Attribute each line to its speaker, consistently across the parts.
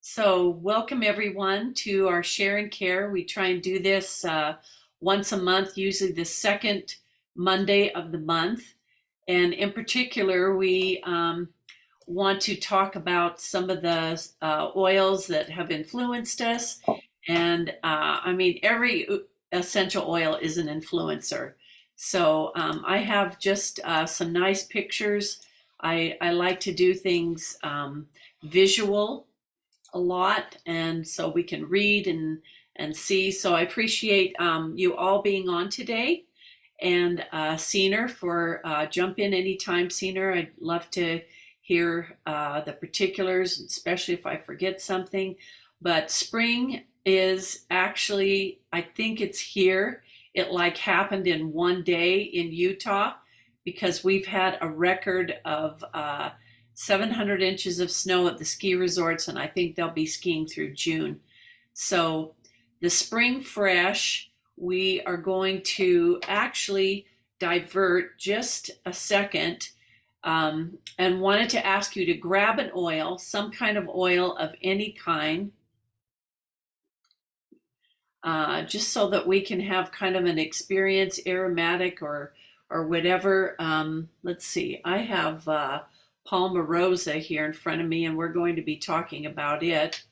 Speaker 1: So, welcome everyone to our Share and Care. We try and do this once a month, usually the second Monday of the month. And in particular, we want to talk about some of the oils that have influenced us. And I mean, every essential oil is an influencer. So, I have just some nice pictures. I like to do things visual a lot, and so we can read and see. So I appreciate you all being on today, and Seener for jump in anytime, Seener. I'd love to hear the particulars, especially if I forget something. But spring is actually, I think it's here. It like happened in one day in Utah because we've had a record of 700 inches of snow at the ski resorts, and I think they'll be skiing through June. So the spring fresh, we are going to actually divert just a second, and wanted to ask you to grab an oil, some kind of oil of any kind, just so that we can have kind of an experience, aromatic or whatever. Let's see, I have Palmarosa here in front of me, and we're going to be talking about it.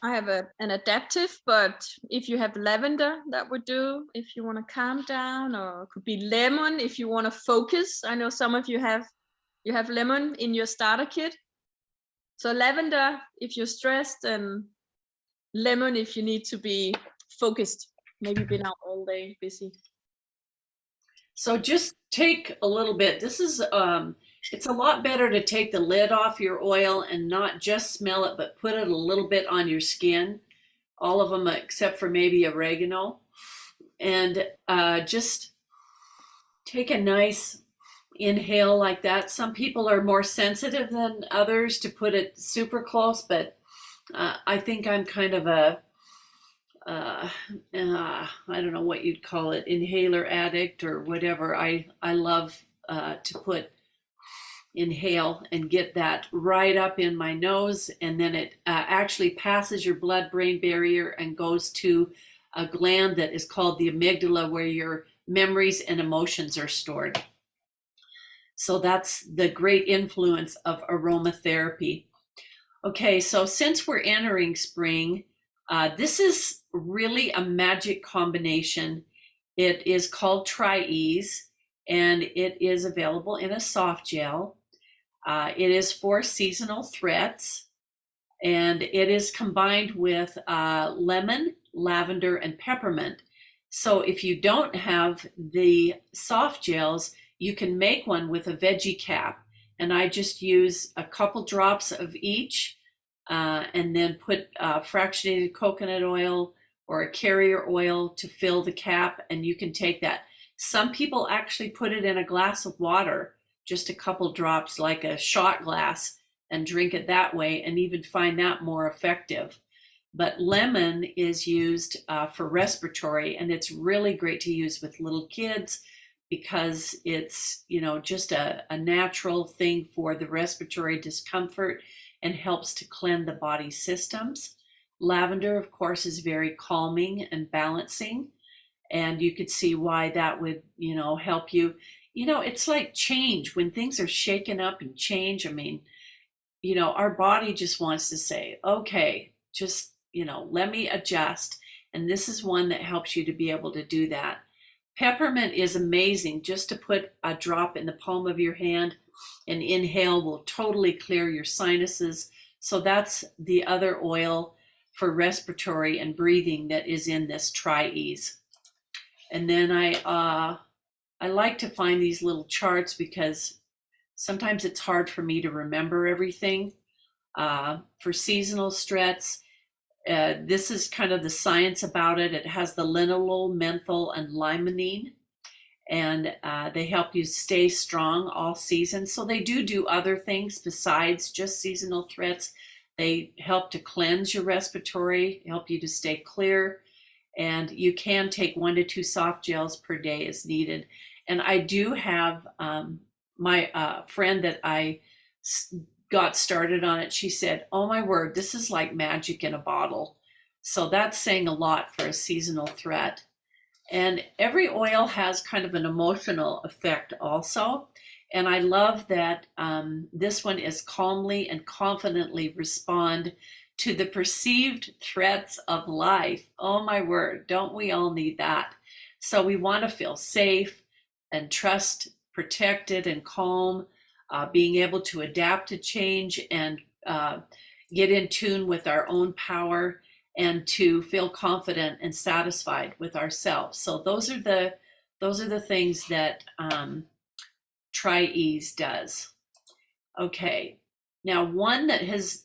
Speaker 2: I have an adaptive, but if you have lavender, that would do. If you want to calm down, or it could be lemon if you want to focus. I know some of you have lemon in your starter kit. So lavender if you're stressed, and lemon if you need to be focused. Maybe been out all day busy.
Speaker 1: So just take a little bit. This is it's a lot better to take the lid off your oil and not just smell it, but put it a little bit on your skin, all of them except for maybe oregano, and just take a nice inhale like that. Some people are more sensitive than others to put it super close, but I think I'm kind of a I don't know what you'd call it, inhaler addict or whatever. I love to inhale and get that right up in my nose, and then it actually passes your blood-brain barrier and goes to a gland that is called the amygdala, where your memories and emotions are stored. So that's the great influence of aromatherapy. Okay, so since we're entering spring, this is really a magic combination. It is called Tri-Ease, and it is available in a soft gel. It is for seasonal threats, and it is combined with lemon, lavender, and peppermint. So if you don't have the soft gels, you can make one with a veggie cap. And I just use a couple drops of each, and then put fractionated coconut oil or a carrier oil to fill the cap, and you can take that. Some people actually put it in a glass of water, just a couple drops, like a shot glass, and drink it that way, and even find that more effective. But lemon is used for respiratory, and it's really great to use with little kids because it's, just a natural thing for the respiratory discomfort and helps to cleanse the body systems. Lavender, of course, is very calming and balancing, and you could see why that would, help you. It's like change when things are shaken up and change. I mean, our body just wants to say, okay, just, let me adjust. And this is one that helps you to be able to do that. Peppermint is amazing. Just to put a drop in the palm of your hand and inhale will totally clear your sinuses. So that's the other oil for respiratory and breathing that is in this Tri-Ease. And then I like to find these little charts because sometimes it's hard for me to remember everything. For seasonal stress, this is kind of the science about it. It has the linalool, menthol, and limonene, and they help you stay strong all season. So they do other things besides just seasonal threats. They help to cleanse your respiratory, help you to stay clear, and you can take 1 to 2 soft gels per day as needed. And I do have my friend that I got started on it, she said, "Oh my word, this is like magic in a bottle." So that's saying a lot for a seasonal threat. And every oil has kind of an emotional effect also. And I love that this one is calmly and confidently respond to the perceived threats of life. Oh my word, don't we all need that? So we want to feel safe and trust, protected and calm, being able to adapt to change and get in tune with our own power and to feel confident and satisfied with ourselves. So those are the things that Try Ease does. Okay, now one that has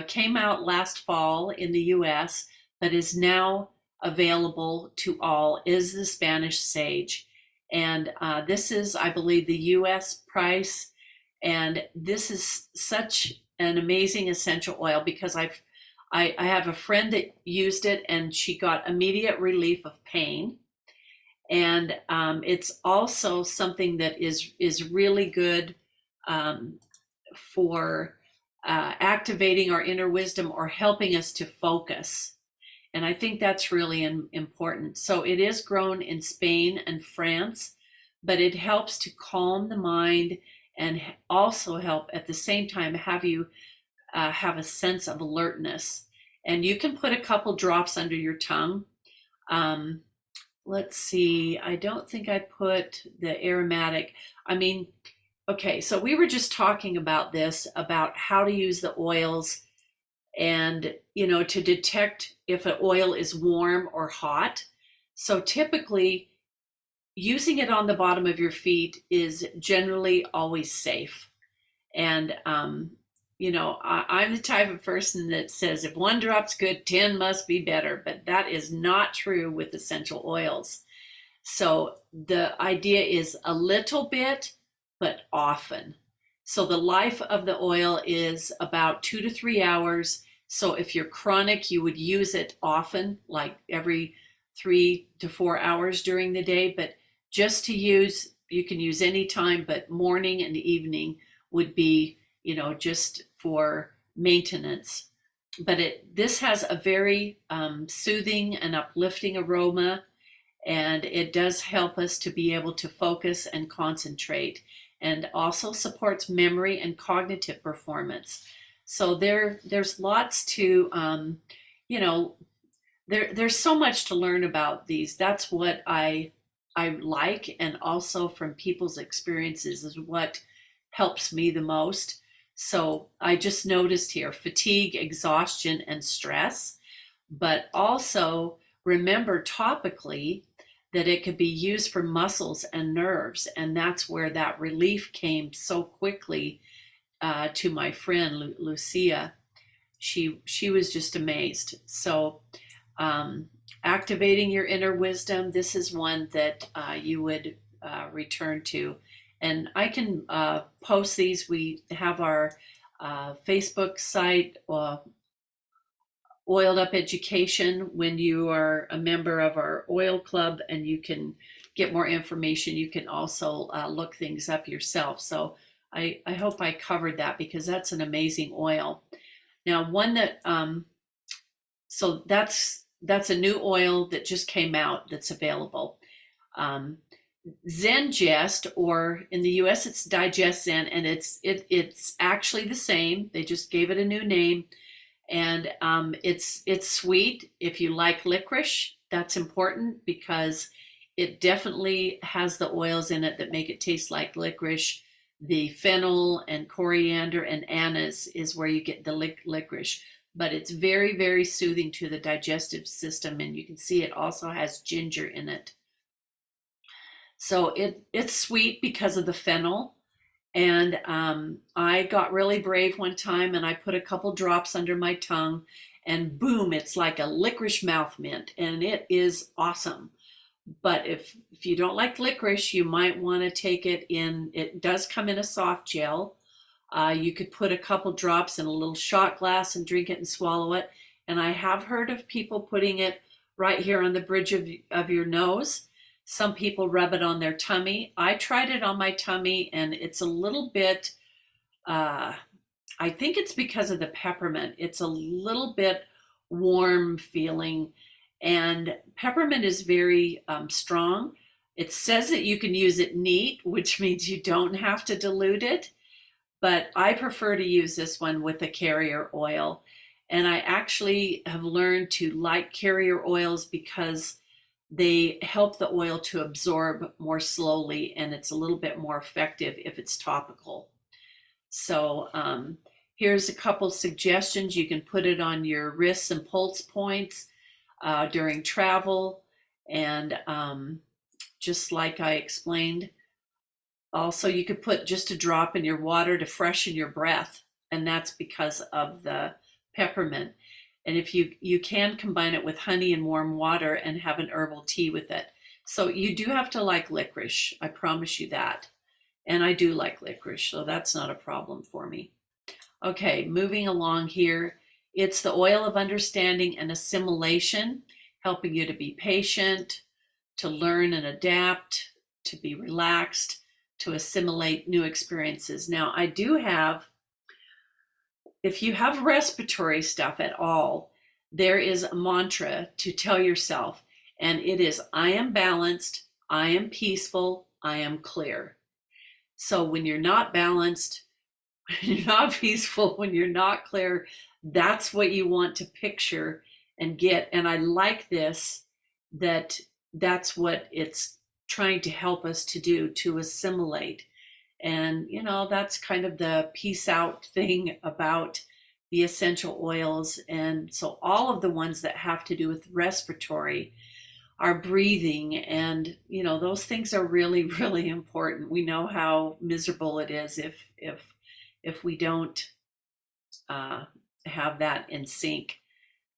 Speaker 1: came out last fall in the U.S. but is now available to all is the Spanish Sage, and this is, I believe, the U.S. price, and this is such an amazing essential oil because I have a friend that used it and she got immediate relief of pain. And it's also something that is really good um, for activating our inner wisdom or helping us to focus. And I think that's really important. So it is grown in Spain and France, but it helps to calm the mind and also help at the same time have you have a sense of alertness. And you can put a couple drops under your tongue. Um, let's see, I don't think I put the aromatic. I mean, okay, so we were just talking about this, about how to use the oils and, to detect if an oil is warm or hot. So typically, using it on the bottom of your feet is generally always safe. And, I'm the type of person that says if one drop's good, 10 must be better. But that is not true with essential oils. So the idea is a little bit, but often. So the life of the oil is about 2 to 3 hours. So if you're chronic, you would use it often, like every 3 to 4 hours during the day. But just to use, you can use any time, but morning and evening would be, just for maintenance. But this has a very soothing and uplifting aroma, and it does help us to be able to focus and concentrate, and also supports memory and cognitive performance. So there's lots to there's so much to learn about these. That's what I like, and also from people's experiences is what helps me the most. So I just noticed here fatigue, exhaustion, and stress, but also remember topically that it could be used for muscles and nerves, and that's where that relief came so quickly to my friend Lucia. She was just amazed. So activating your inner wisdom, this is one that you would return to. And I can post these. We have our Facebook site, Oiled Up Education, when you are a member of our oil club, and you can get more information. You can also look things up yourself. So I hope I covered that, because that's an amazing oil. Now, one that, so that's a new oil that just came out that's available. Zengest, or in the US it's Digest Zen, and it's actually the same. They just gave it a new name, and it's sweet. If you like licorice, that's important, because it definitely has the oils in it that make it taste like licorice. The fennel and coriander and anise is where you get the licorice, but it's very, very soothing to the digestive system, and you can see it also has ginger in it. So it's sweet because of the fennel. And I got really brave one time, and I put a couple drops under my tongue, and boom, it's like a licorice mouth mint, and it is awesome. But if you don't like licorice, you might want to take it in. It does come in a soft gel. You could put a couple drops in a little shot glass and drink it and swallow it. And I have heard of people putting it right here on the bridge of your nose. Some people rub it on their tummy. I tried it on my tummy, and it's a little bit, I think it's because of the peppermint. It's a little bit warm feeling, and peppermint is very strong. It says that you can use it neat, which means you don't have to dilute it, but I prefer to use this one with a carrier oil. And I actually have learned to like carrier oils because they help the oil to absorb more slowly, and it's a little bit more effective if it's topical. So here's a couple suggestions. You can put it on your wrists and pulse points during travel, and just like I explained, also you could put just a drop in your water to freshen your breath, and that's because of the peppermint. And if you can combine it with honey and warm water and have an herbal tea with it. So you do have to like licorice, I promise you that. And I do like licorice, so that's not a problem for me. Okay, moving along here. It's the oil of understanding and assimilation, helping you to be patient, to learn and adapt, to be relaxed, to assimilate new experiences. Now, I do have, if you have respiratory stuff at all, there is a mantra to tell yourself, and it is, I am balanced, I am peaceful, I am clear. So when you're not balanced, when you're not peaceful, when you're not clear, that's what you want to picture and get. And I like this, that's what it's trying to help us to do, to assimilate. And, that's kind of the peace out thing about the essential oils. And so all of the ones that have to do with respiratory, our breathing, and those things are really, really important. We know how miserable it is if we don't have that in sync.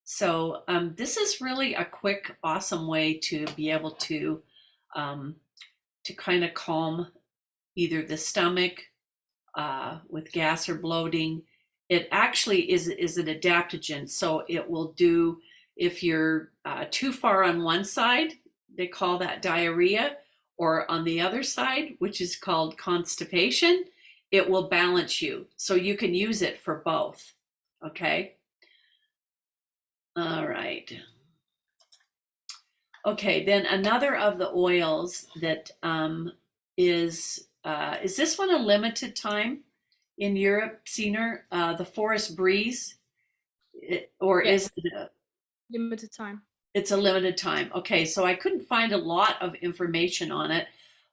Speaker 1: So this is really a quick, awesome way to be able to kind of calm either the stomach with gas or bloating. It actually is an adaptogen, so it will do, if you're too far on one side, they call that diarrhea, or on the other side, which is called constipation, it will balance you. So you can use it for both. Okay. All right. Okay, then another of the oils that is this one a limited time in Europe, Senior? The Forest Breeze, or
Speaker 2: Yes,
Speaker 1: is it
Speaker 2: limited time.
Speaker 1: it's a limited time? Okay, so I couldn't find a lot of information on it,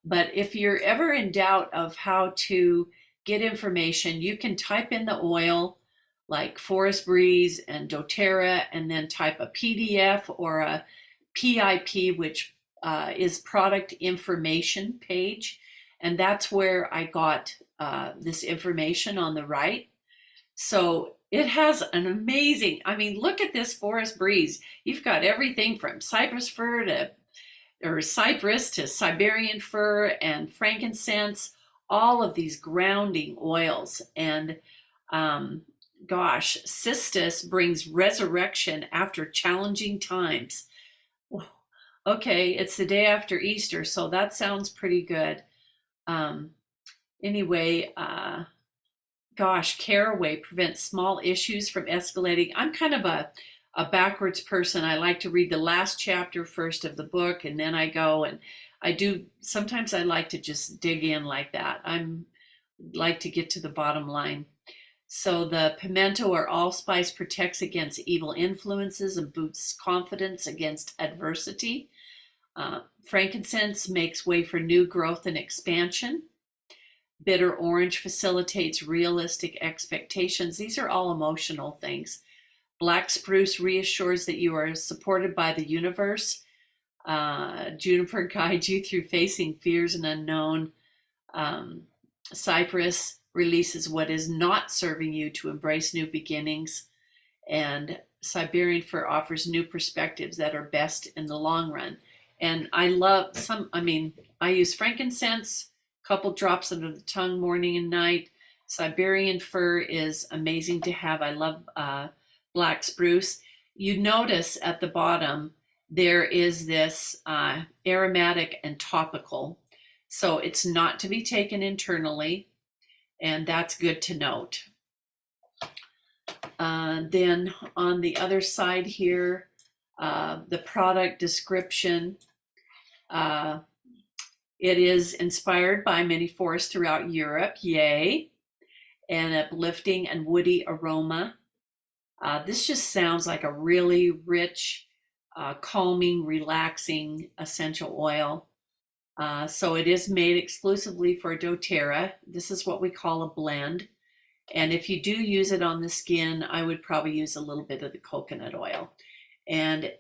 Speaker 1: but if you're ever in doubt of how to get information, you can type in the oil like Forest Breeze and doTERRA, and then type a PDF or a PIP, which is product information page. And that's where I got this information on the right. So it has an amazing, look at this Forest Breeze. You've got everything from cypress to Siberian fir and frankincense, all of these grounding oils. And gosh, Cistus brings resurrection after challenging times. Okay, it's the day after Easter, so that sounds pretty good. Anyway, gosh, caraway prevents small issues from escalating. I'm kind of a backwards person. I like to read the last chapter first of the book, and then I go and sometimes I like to just dig in like that. I'm like to get to the bottom line. So the pimento or allspice protects against evil influences and boosts confidence against adversity. Frankincense makes way for new growth and expansion. Bitter orange facilitates realistic expectations. These are all emotional things. Black spruce reassures that you are supported by the universe. Juniper guides you through facing fears and unknown. Cypress releases what is not serving you to embrace new beginnings. And Siberian fir offers new perspectives that are best in the long run. And I love I use frankincense, a couple drops under the tongue morning and night. Siberian fir is amazing to have. I love black spruce. You notice at the bottom, there is this aromatic and topical. So it's not to be taken internally, and that's good to note. Then on the other side here, the product description. It is inspired by many forests throughout Europe, yay, an uplifting and woody aroma. This just sounds like a really rich, calming, relaxing essential oil. So it is made exclusively for doTERRA. This is what we call a blend. And if you do use it on the skin, I would probably use a little bit of the coconut oil. And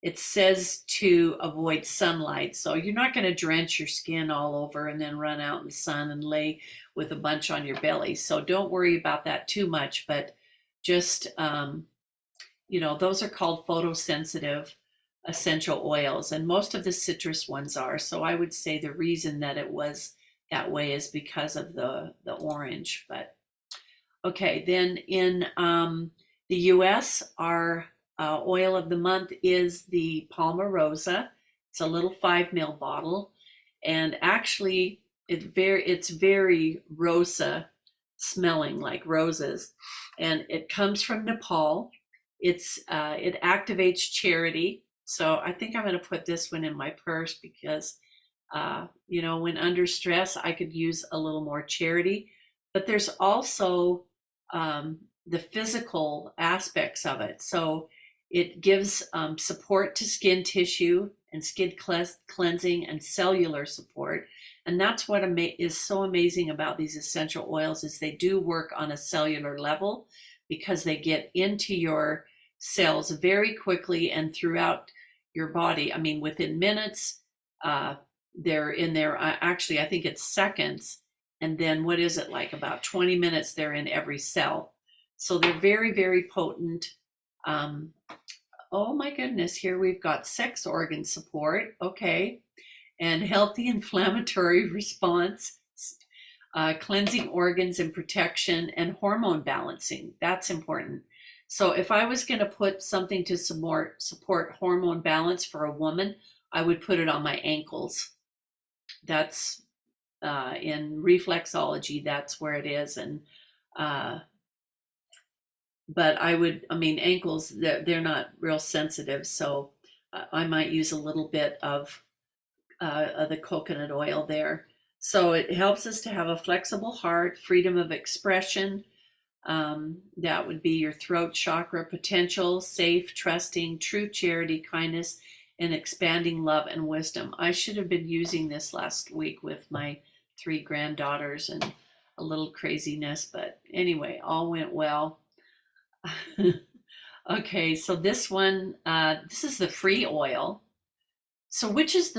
Speaker 1: it says to avoid sunlight. So you're not going to drench your skin all over and then run out in the sun and lay with a bunch on your belly. So don't worry about that too much, but just, those are called photosensitive essential oils, and most of the citrus ones are. So I would say the reason that it was that way is because of the orange. But okay, then in the US, our oil of the month is the Palmarosa. It's a little 5 ml bottle, and actually it's very rosa smelling, like roses, and it comes from Nepal. It activates charity. So I think I'm going to put this one in my purse because when under stress I could use a little more charity. But there's also the physical aspects of it. So it gives support to skin tissue and skin cleansing and cellular support. And that's what is so amazing about these essential oils, is they do work on a cellular level because they get into your cells very quickly and throughout your body. I mean, within minutes, they're in there. Actually, I think it's seconds. And then what is it, like about 20 minutes, they're in every cell. So they're very, very potent. Oh my goodness, here we've got sex organ support. Okay. And healthy inflammatory response, cleansing organs and protection, and hormone balancing. That's important. So if I was going to put something to support hormone balance for a woman, I would put it on my ankles. That's in reflexology, that's where it is. And but ankles, they're not real sensitive, so I might use a little bit of the coconut oil there. So it helps us to have a flexible heart, freedom of expression. That would be your throat chakra, potential, safe, trusting, true charity, kindness, and expanding love and wisdom. I should have been using this last week with my 3 granddaughters and a little craziness, but anyway, all went well. Okay, so this one, this is the free oil. So which is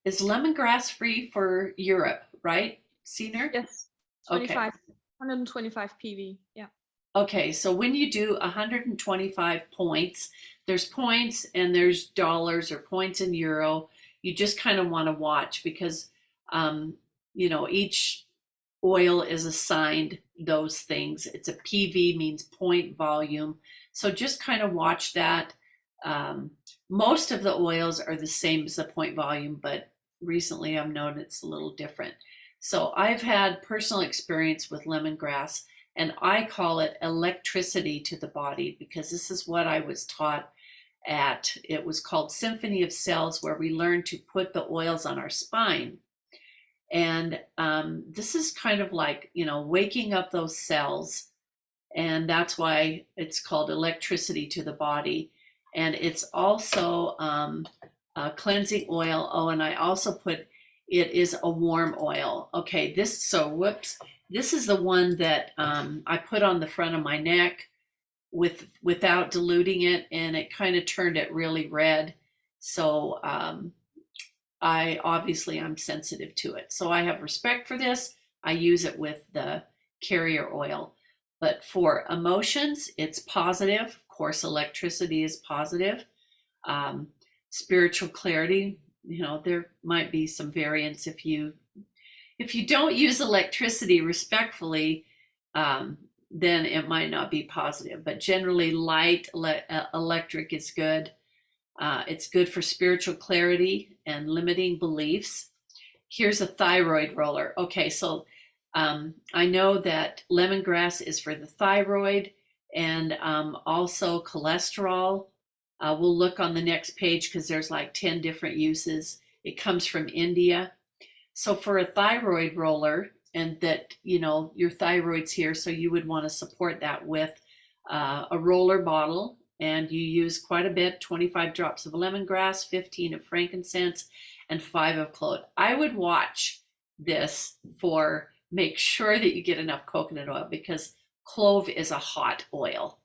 Speaker 1: lemongrass free for Europe, right, Senior?
Speaker 2: Yes,
Speaker 1: Okay.
Speaker 2: 125 PV. Yeah.
Speaker 1: Okay, so when you do 125 points, there's points and there's dollars or points in euro. You just kind of want to watch because, each oil is assigned those things. It's a PV, means point volume. So just kind of watch that. Most of the oils are the same as the point volume, but recently I've known it's a little different. So I've had personal experience with lemongrass, and I call it electricity to the body because this is what I was taught at. It was called Symphony of Cells, where we learned to put the oils on our spine. And this is kind of like, waking up those cells. And that's why it's called electricity to the body. And it's also a cleansing oil. Oh, and I also put, it is a warm oil. Okay, this is the one that I put on the front of my neck without diluting it, and it kind of turned it really red. So I'm sensitive to it. So I have respect for this. I use it with the carrier oil. But for emotions, it's positive. Of course, electricity is positive. Spiritual clarity, there might be some variance if you don't use electricity respectfully, then it might not be positive. But generally, light electric is good. It's good for spiritual clarity and limiting beliefs. Here's a thyroid roller. Okay, so I know that lemongrass is for the thyroid, and also cholesterol. We'll look on the next page because there's like 10 different uses. It comes from India. So for a thyroid roller, and that, you know, your thyroid's here, so you would want to support that with a roller bottle, and you use quite a bit, 25 drops of lemongrass, 15 of frankincense, and 5 of clove. I would watch this for, make sure that you get enough coconut oil, because clove is a hot oil.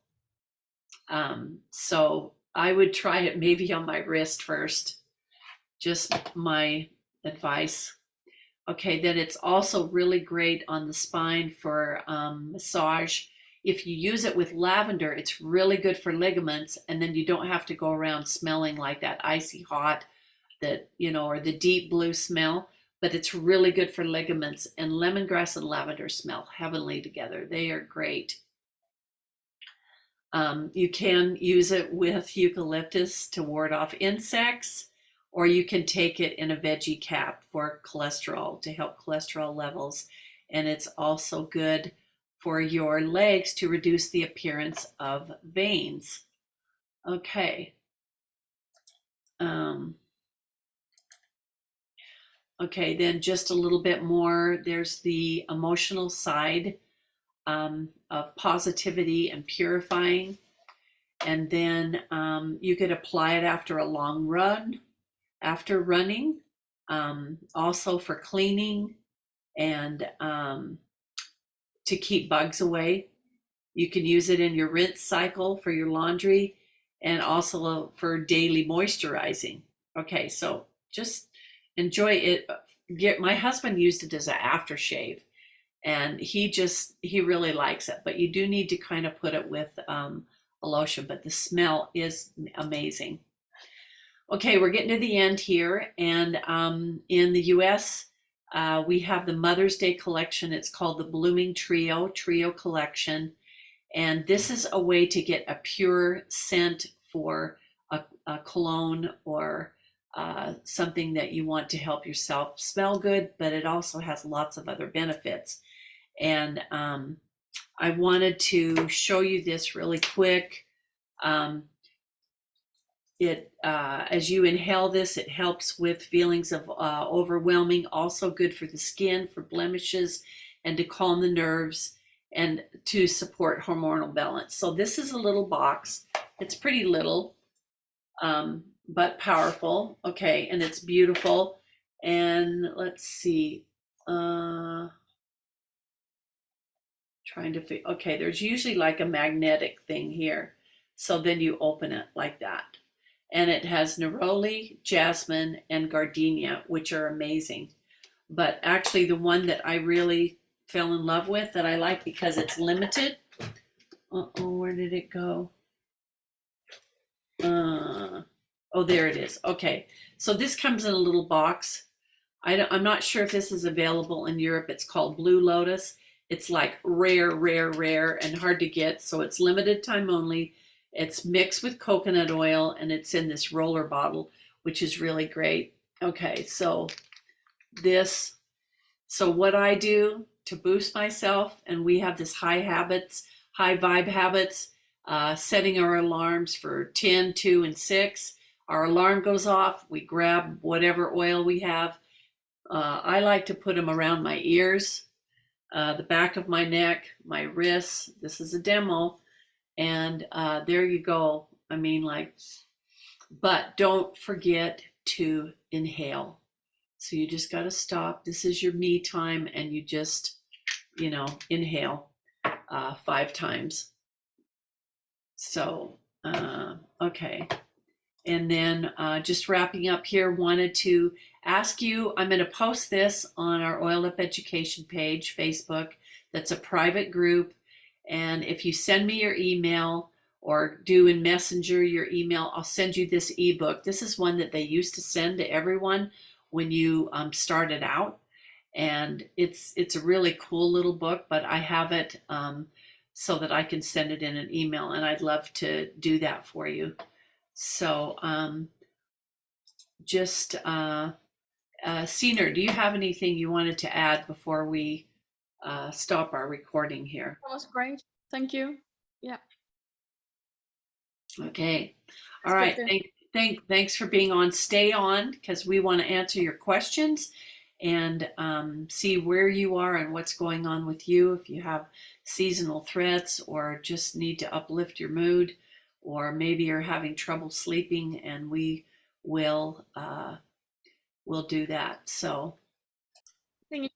Speaker 1: So I would try it maybe on my wrist first, just my advice. Okay, then it's also really great on the spine for massage. If you use it with lavender, it's really good for ligaments, and then you don't have to go around smelling like that icy hot, that, you know, or the deep blue smell. But it's really good for ligaments, and lemongrass and lavender smell heavenly together. They are great. You can use it with eucalyptus to ward off insects, or you can take it in a veggie cap for cholesterol, to help cholesterol levels. And it's also good for your legs to reduce the appearance of veins. Okay. Okay, then just a little bit more. There's the emotional side of positivity and purifying. And then you could apply it after a long run, after running, also for cleaning, and to keep bugs away. You can use it in your rinse cycle for your laundry, and also for daily moisturizing. Okay, so just enjoy it. My husband used it as an aftershave, and he really likes it. But you do need to kind of put it with a lotion, but the smell is amazing. Okay, we're getting to the end here, and in the US, we have the Mother's Day collection. It's called the Blooming Trio Collection, and this is a way to get a pure scent for a cologne, or something that you want to help yourself smell good, but it also has lots of other benefits. And I wanted to show you this really quick. As you inhale this, it helps with feelings of overwhelming, also good for the skin, for blemishes, and to calm the nerves, and to support hormonal balance. So this is a little box. It's pretty little, but powerful. Okay, and it's beautiful. And let's see. Trying to okay, there's usually like a magnetic thing here. So then you open it like that. And it has neroli, jasmine, and gardenia, which are amazing. But actually the one that I really fell in love with, that I like because it's limited. Where did it go? Oh, there it is. Okay, so this comes in a little box. I'm not sure if this is available in Europe. It's called Blue Lotus. It's like rare, and hard to get. So it's limited time only. It's mixed with coconut oil, and it's in this roller bottle, which is really great. Okay, so what I do to boost myself, and we have this high vibe habits, setting our alarms for 10, 2, and 6. Our alarm goes off. We grab whatever oil we have. I like to put them around my ears, the back of my neck, my wrists. This is a demo. And there you go. I mean, like, but don't forget to inhale. So you just got to stop. This is your me time, and you just, inhale 5 times. So, okay. And then just wrapping up here, wanted to ask you, I'm going to post this on our Oil Up Education page, Facebook. That's a private group. And if you send me your email, or do in Messenger your email, I'll send you this ebook. This is one that they used to send to everyone when you started out. And it's a really cool little book, but I have it so that I can send it in an email, and I'd love to do that for you. So Seener, do you have anything you wanted to add before we stop our recording here?
Speaker 2: That was great. Thank you. Yeah.
Speaker 1: Okay. All
Speaker 2: That's good
Speaker 1: right.
Speaker 2: to.
Speaker 1: Thanks for being on. Stay on because we want to answer your questions and see where you are and what's going on with you. If you have seasonal threats or just need to uplift your mood, or maybe you're having trouble sleeping, and we will will do that. So
Speaker 2: Thank you